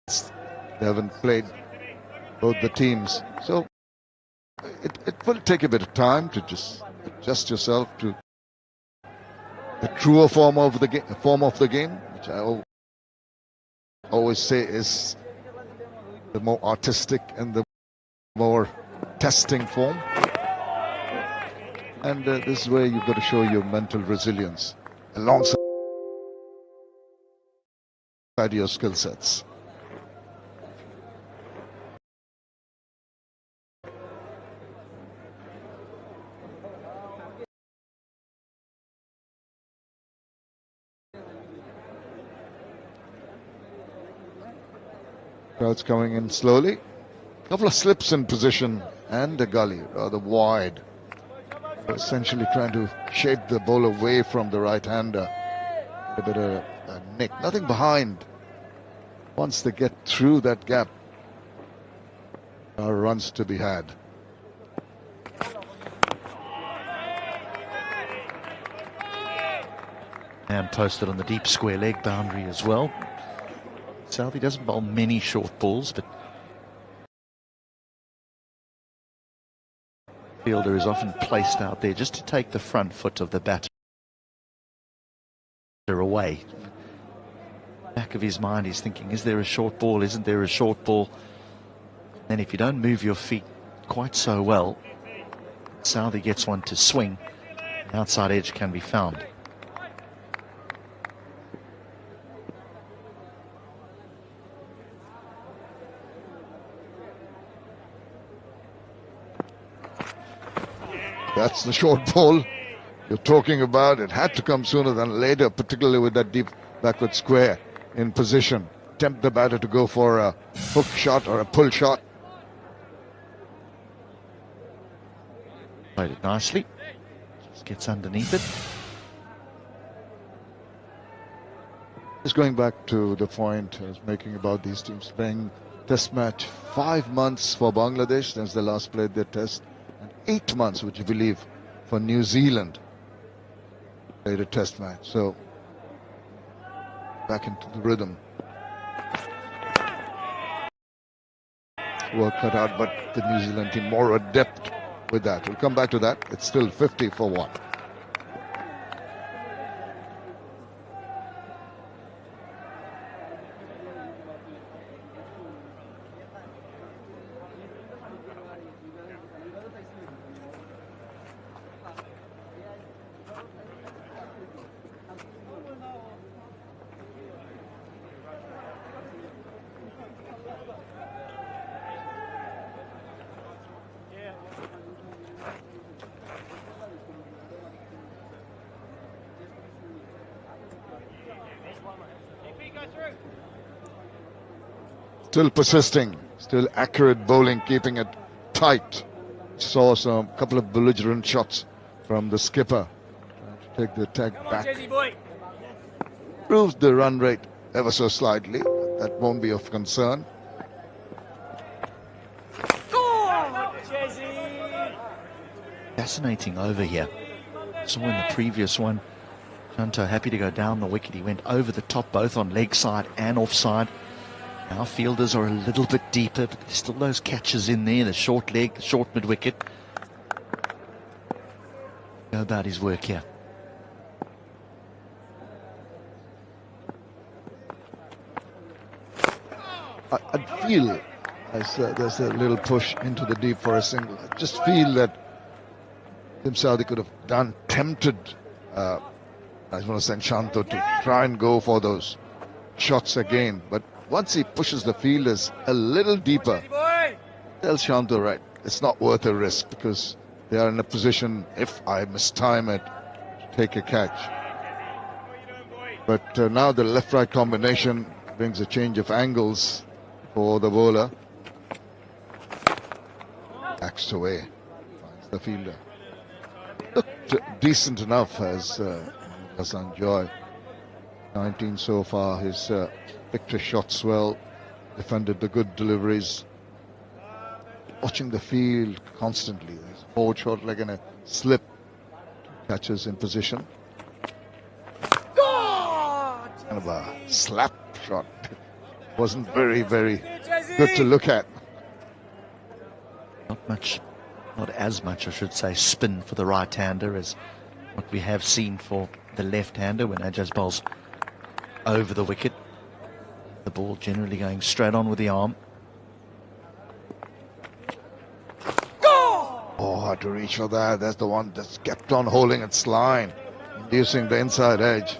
They haven't played both the teams, so it will take a bit of time to just adjust yourself to the truer form of the game, which I always say is the more artistic and the more testing form. And this is where you've got to show your mental resilience alongside your skill sets. Crowd's coming in slowly. A couple of slips in position and a gully, rather wide. Essentially trying to shape the ball away from the right-hander. A bit of a nick, nothing behind. Once they get through that gap, there are runs to be had. And posted on the deep square leg boundary as well. Southey doesn't bowl many short balls, but fielder is often placed out there just to take the front foot of the batter away. Back of his mind, he's thinking, is there a short ball? Isn't there a short ball? And if you don't move your feet quite so well, Southey gets one to swing. The outside edge can be found. That's the short ball you're talking about. It had to come sooner than later, particularly with that deep backward square in position. Tempt the batter to go for a hook shot or a pull shot. Played it nicely. Just gets underneath it. Just going back to the point I was making about these teams playing test match. 5 months for Bangladesh since they last played their test. 8 months, would you believe, for New Zealand played a test match. So back into the rhythm. Work cut out, but the New Zealand team more adept with that. We'll come back to that. It's still 50 for 1. Still persisting, still accurate bowling, keeping it tight. Saw some couple of belligerent shots from the skipper, trying to take the attack back. Proves the run rate ever so slightly. That won't be of concern. Fascinating over here. Saw in the previous one, Shanto happy to go down the wicket. He went over the top, both on leg side and offside. Now fielders are a little bit deeper, but there's still those catches in there, the short leg, the short mid-wicket. Go about his work here. I feel as there's a little push into the deep for a single. I just feel that Tim Southey could have tempted I want to send Shanto to try and go for those shots again, but once he pushes the fielders a little deeper, tell Shanto, right, it's not worth a risk because they are in a position, if I mistime it, to take a catch. But now the left-right combination brings a change of angles for the bowler. Axed away, finds the fielder. Looked decent enough as Hassan Joy. 19 so far, his picked his shots well, defended the good deliveries. Watching the field constantly. There's a forward short leg and a slip. Catches in position. Kind of a slap shot. wasn't very, very good to look at. Not much, not as much, I should say, spin for the right-hander as what we have seen for the left-hander when Ajaz bowls over the wicket. The ball generally going straight on with the arm. Oh, hard to reach for that. That's the one that's kept on holding its line, inducing the inside edge.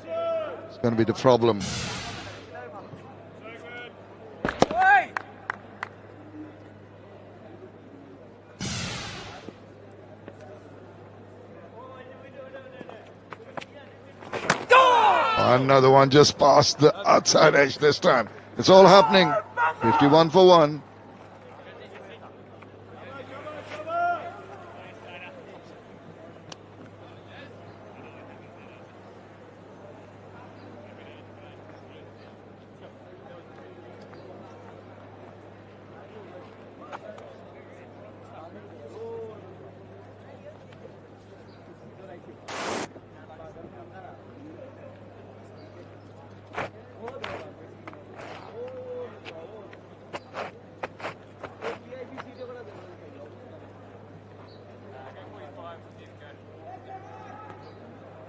It's going to be the problem. Another one just past the outside edge this time. It's all happening. 51 for 1.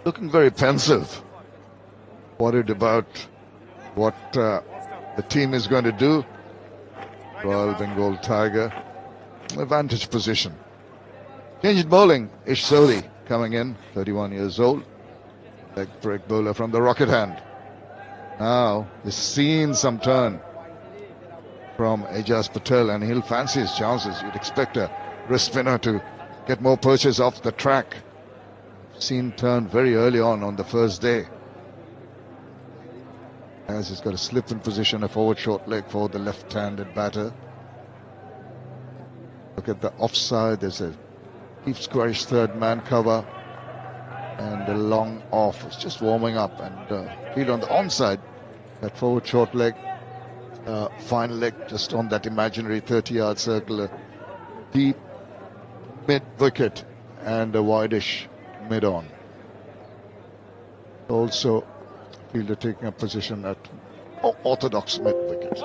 Looking very pensive, worried about what the team is going to do. Royal Bengal Tiger, advantage position. Changed bowling, Ish Sodhi coming in, 31 years old. Leg break bowler from the rocket hand. Now he's seen some turn from Ajaz Patel and he'll fancy his chances. You'd expect a wrist spinner to get more purchase off the track. Seen turn very early on the first day. As he's got a slip in position, a forward short leg for the left-handed batter. Look at the offside. There's a deep squarish third man cover and a long off. It's just warming up and field on the onside. That forward short leg, fine leg just on that imaginary 30-yard circle. A deep mid wicket and a wideish mid-on. Also, fielder taking a position at orthodox mid-wicket.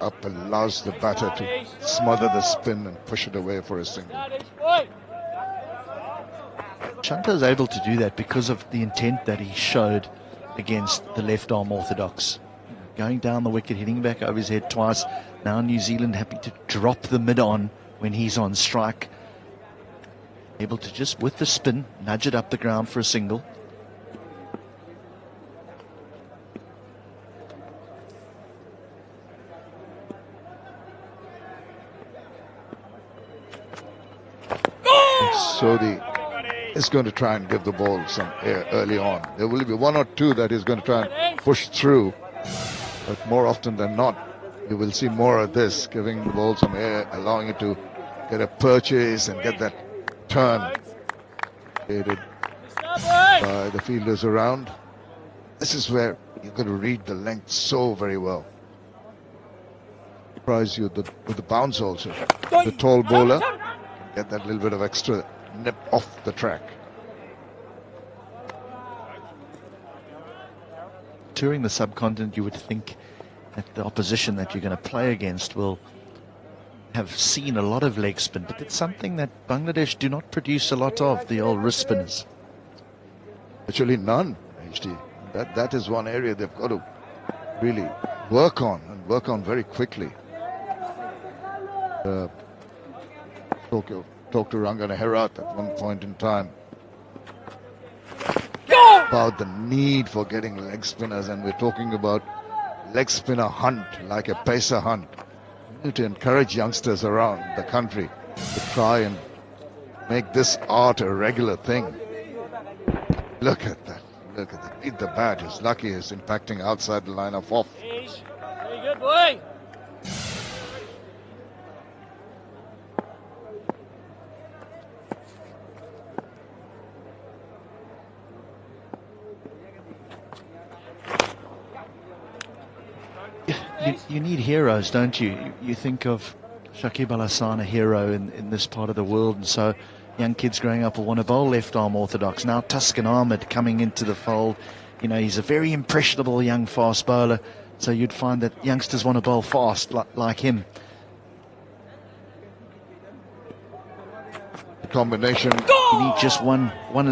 Up allows the batter to smother the spin and push it away for a single. Shankar is able to do that because of the intent that he showed against the left arm orthodox. Going down the wicket, hitting back over his head twice. Now New Zealand happy to drop the mid on when he's on strike. Able to just, with the spin, nudge it up the ground for a single. Sodhi is going to try and give the ball some air early on. There will be one or two that he's going to try and push through, but more often than not you will see more of this, giving the ball some air, allowing it to get a purchase and get that turn created by the fielders around. This is where you've got to read the length so very well. Surprise you with the bounce also. The tall bowler get that little bit of extra nip off the track. Touring the subcontinent, you would think that the opposition that you're going to play against will have seen a lot of leg spin, but it's something that Bangladesh do not produce a lot of, the old wrist spinners. Actually none, HD. That is one area they've got to really work on, and work on very quickly. Talk to Rangana Herat at one point in time about the need for getting leg spinners, and we're talking about leg spinner hunt, like a pacer hunt. We need to encourage youngsters around the country to try and make this art a regular thing. Look at that. Look at that. Beat the bat. He's lucky he's impacting outside the line of off. Very good, boy. You need heroes, don't you? You think of Shakib Al Hassan, a hero in this part of the world, and so young kids growing up will want to bowl left arm orthodox. Now Tuscan Ahmed coming into the fold. You know, he's a very impressionable young fast bowler, so you'd find that youngsters want to bowl fast like him. The combination. You need just one leg